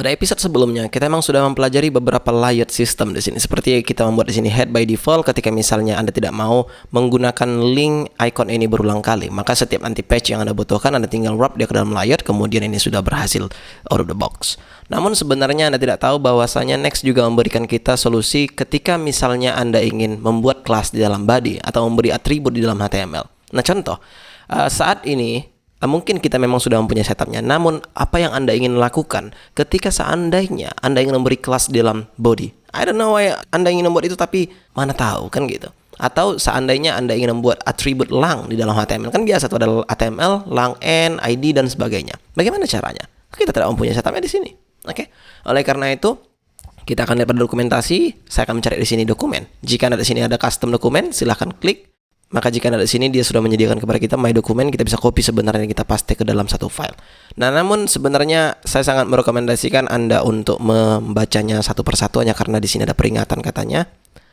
Pada episode sebelumnya, kita memang sudah mempelajari beberapa layout system di sini. Seperti kita membuat di sini head by default ketika misalnya Anda tidak mau menggunakan link icon ini berulang kali. Maka setiap anti patch yang Anda butuhkan, Anda tinggal wrap dia ke dalam layout, kemudian ini sudah berhasil out of the box. Namun sebenarnya Anda tidak tahu bahwasanya Next juga memberikan kita solusi ketika misalnya Anda ingin membuat kelas di dalam body atau memberi atribut di dalam HTML. Nah contoh, saat ini mungkin kita memang sudah mempunyai setupnya, namun apa yang Anda ingin lakukan ketika seandainya Anda ingin memberi kelas di dalam body? I don't know why Anda ingin membuat itu, tapi mana tahu kan gitu. Atau seandainya Anda ingin membuat atribut lang di dalam HTML, kan biasa itu ada HTML, lang n, ID dan sebagainya. Bagaimana caranya? Kita tidak mempunyai setupnya di sini. Oke. Oleh karena itu, kita akan lihat pada dokumentasi. Saya akan mencari di sini dokumen. Jika Anda di sini ada custom dokumen, silahkan klik. Maka jika ada di sini dia sudah menyediakan kepada kita my dokumen, kita bisa copy sebenarnya kita paste ke dalam satu file. Nah, namun sebenarnya saya sangat merekomendasikan Anda untuk membacanya satu persatu hanya karena di sini ada peringatan katanya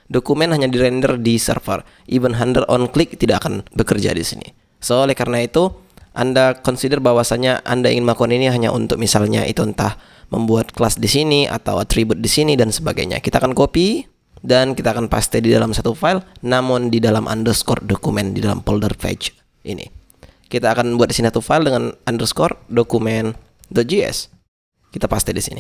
dokumen hanya dirender di server. Even handle on click tidak akan bekerja di sini. So, oleh karena itu Anda consider bahwasanya Anda ingin melakukan ini hanya untuk misalnya itu entah membuat kelas di sini atau atribut di sini dan sebagainya. Kita akan copy dan kita akan paste di dalam satu file, namun di dalam underscore dokumen di dalam folder page ini. Kita akan buat di sini satu file dengan underscore dokumen.js. Kita paste di sini.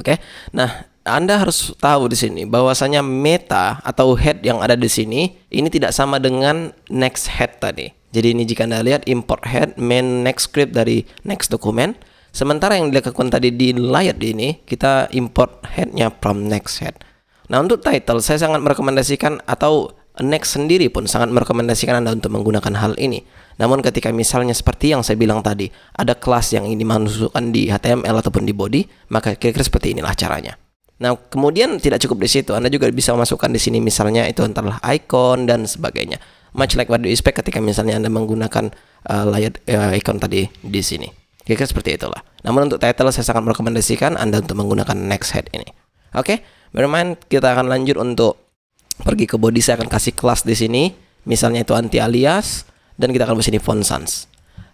Oke. Nah, Anda harus tahu di sini bahwasanya meta atau head yang ada di sini ini tidak sama dengan next head tadi. Jadi ini jika Anda lihat import head main next script dari next dokumen, sementara yang dilakukan tadi di layout ini kita import headnya from next head. Nah, untuk title saya sangat merekomendasikan atau Next sendiri pun sangat merekomendasikan Anda untuk menggunakan hal ini. Namun ketika misalnya seperti yang saya bilang tadi, ada kelas yang ingin dimasukkan di HTML ataupun di body, maka kira-kira seperti inilah caranya. Nah, kemudian tidak cukup di situ, Anda juga bisa masukkan di sini misalnya itu antara icon dan sebagainya. Much like what you expect ketika misalnya Anda menggunakan layout icon tadi di sini. Kira-kira seperti itulah. Namun untuk title saya sangat merekomendasikan Anda untuk menggunakan next head ini. Oke, bermain kita akan lanjut untuk pergi ke body. Saya akan kasih kelas di sini, misalnya itu anti alias, dan kita akan sini font sans.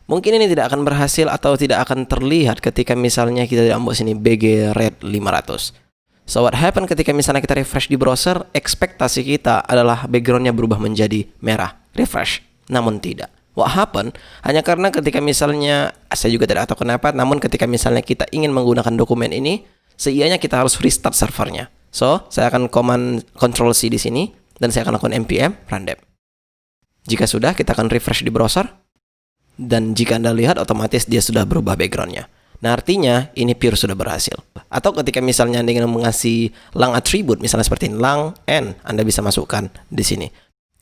Mungkin ini tidak akan berhasil atau tidak akan terlihat ketika misalnya kita ambil sini BG red 500. So what happen ketika misalnya kita refresh di browser, ekspektasi kita adalah backgroundnya berubah menjadi merah. Refresh, namun tidak. What happen? Hanya karena ketika misalnya, saya juga tidak tahu kenapa, namun ketika misalnya kita ingin menggunakan dokumen ini, seianya kita harus restart servernya. So, saya akan command Ctrl C di sini, dan saya akan lakukan npm run dev. Jika sudah, kita akan refresh di browser, dan jika Anda lihat, otomatis dia sudah berubah backgroundnya. Nah, artinya ini pure sudah berhasil. Atau ketika misalnya Anda ingin mengasih lang attribute, misalnya seperti lang n, Anda bisa masukkan di sini.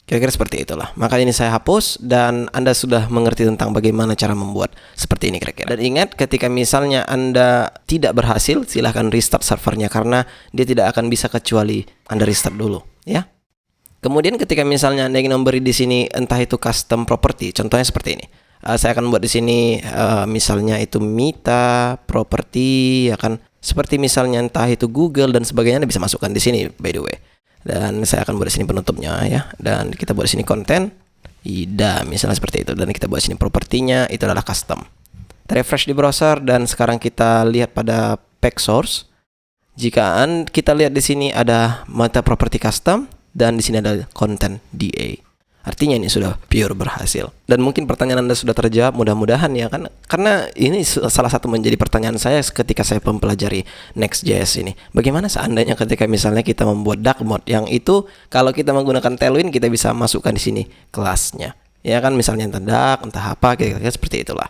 Kira-kira seperti itulah. Maka ini saya hapus dan Anda sudah mengerti tentang bagaimana cara membuat seperti ini kira-kira. Dan ingat ketika misalnya Anda tidak berhasil, silahkan restart servernya karena dia tidak akan bisa kecuali Anda restart dulu, ya. Kemudian ketika misalnya Anda ingin memberi di sini entah itu custom property, contohnya seperti ini. Saya akan buat di sini misalnya itu Mita property, ya kan. Seperti misalnya entah itu Google dan sebagainya, Anda bisa masukkan di sini by the way. Dan saya akan buat di sini penutupnya ya, dan kita buat di sini konten ida misalnya seperti itu, dan kita buat di sini propertinya itu adalah custom. Kita refresh di browser dan sekarang kita lihat pada pack source. Jika kita lihat di sini ada meta property custom dan di sini ada content DA. Artinya ini sudah pure berhasil. Dan mungkin pertanyaan Anda sudah terjawab, mudah-mudahan ya kan. Karena ini salah satu menjadi pertanyaan saya ketika saya mempelajari Next.js ini. Bagaimana seandainya ketika misalnya kita membuat dark mode yang itu kalau kita menggunakan Tailwind kita bisa masukkan di sini kelasnya. Ya kan, misalnya entah dark, entah apa, kira-kira seperti itulah.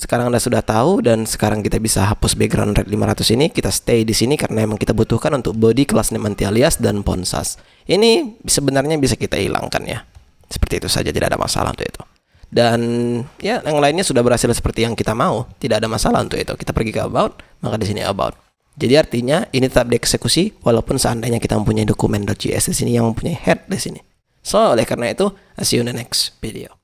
Sekarang Anda sudah tahu dan sekarang kita bisa hapus background red 500 ini, kita stay di sini karena memang kita butuhkan untuk body, kelas name anti alias dan font size. Ini sebenarnya bisa kita hilangkan ya. Seperti itu saja, tidak ada masalah untuk itu. Dan ya yang lainnya sudah berhasil seperti yang kita mau, tidak ada masalah untuk itu. Kita pergi ke about, maka di sini about. Jadi artinya ini tetap dieksekusi walaupun seandainya kita mempunyai dokumen.js di sini yang mempunyai head di sini. So oleh karena itu, see you in the next video.